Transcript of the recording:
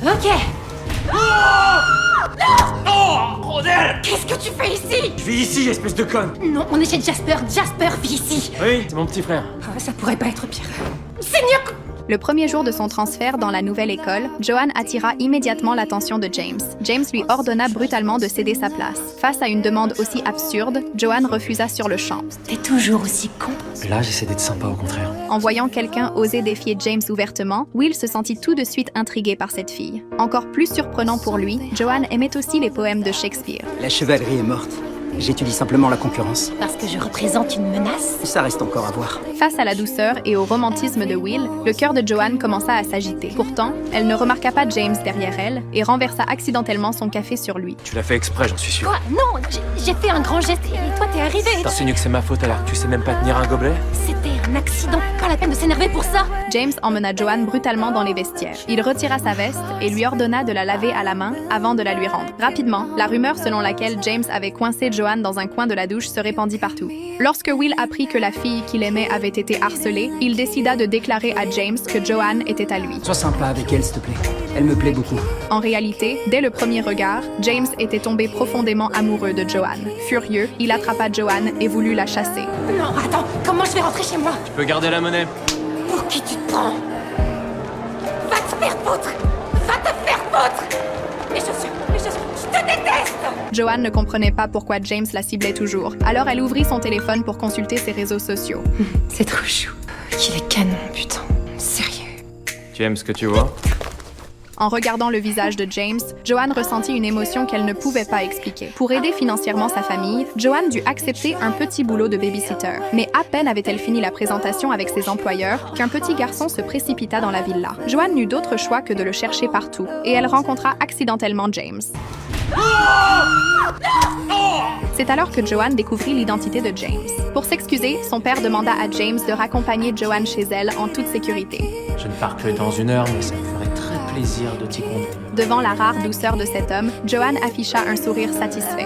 Ok. Oh, Rodel! Qu'est-ce que tu fais ici? Je vis ici, espèce de conne! Non, on est chez Jasper. Jasper vit ici. Oui, c'est mon petit frère. Ah, ça pourrait pas être pire. C'est mieux que... Le premier jour de son transfert dans la nouvelle école, Joanne attira immédiatement l'attention de James. James lui ordonna brutalement de céder sa place. Face à une demande aussi absurde, Joanne refusa sur le champ. T'es toujours aussi con. Là, j'essaie d'être sympa, au contraire. En voyant quelqu'un oser défier James ouvertement, Will se sentit tout de suite intrigué par cette fille. Encore plus surprenant pour lui, Joanne aimait aussi les poèmes de Shakespeare. La chevalerie est morte. J'étudie simplement la concurrence. Parce que je représente une menace. Ça reste encore à voir. Face à la douceur et au romantisme de Will, le cœur de Joanne commença à s'agiter. Pourtant, elle ne remarqua pas James derrière elle et renversa accidentellement son café sur lui. Tu l'as fait exprès, j'en suis sûr. Quoi? Non, j'ai fait un grand geste et toi t'es arrivé. T'insinues que c'est ma faute alors que tu sais même pas tenir un gobelet? C'était un accident. Pas la peine de s'énerver pour ça. James emmena Joanne brutalement dans les vestiaires. Il retira sa veste et lui ordonna de la laver à la main avant de la lui rendre. Rapidement, la rumeur selon laquelle James avait coincé Joanne dans un coin de la douche se répandit partout. Lorsque Will apprit que la fille qu'il aimait avait été harcelée, il décida de déclarer à James que Joanne était à lui. Sois sympa avec elle, s'il te plaît. Elle me plaît beaucoup. En réalité, dès le premier regard, James était tombé profondément amoureux de Joanne. Furieux, il attrapa Joanne et voulut la chasser. Non, attends, comment je vais rentrer chez moi? Tu peux garder la monnaie. Pour qui tu te prends? Va te faire foutre! Va te faire foutre! Mes chaussures, je te déteste! Joanne ne comprenait pas pourquoi James la ciblait toujours. Alors elle ouvrit son téléphone pour consulter ses réseaux sociaux. C'est trop chou. Qu'il est canon, putain. Sérieux. Tu aimes ce que tu vois? En regardant le visage de James, Joanne ressentit une émotion qu'elle ne pouvait pas expliquer. Pour aider financièrement sa famille, Joanne dut accepter un petit boulot de babysitter. Mais à peine avait-elle fini la présentation avec ses employeurs qu'un petit garçon se précipita dans la villa. Joanne n'eut d'autre choix que de le chercher partout, et elle rencontra accidentellement James. C'est alors que Joanne découvrit l'identité de James. Pour s'excuser, son père demanda à James de raccompagner Joanne chez elle en toute sécurité. Je ne pars que dans 1 heure, mais ça me ferait très plaisir de t'y conduire. Devant la rare douceur de cet homme, Joanne afficha un sourire satisfait.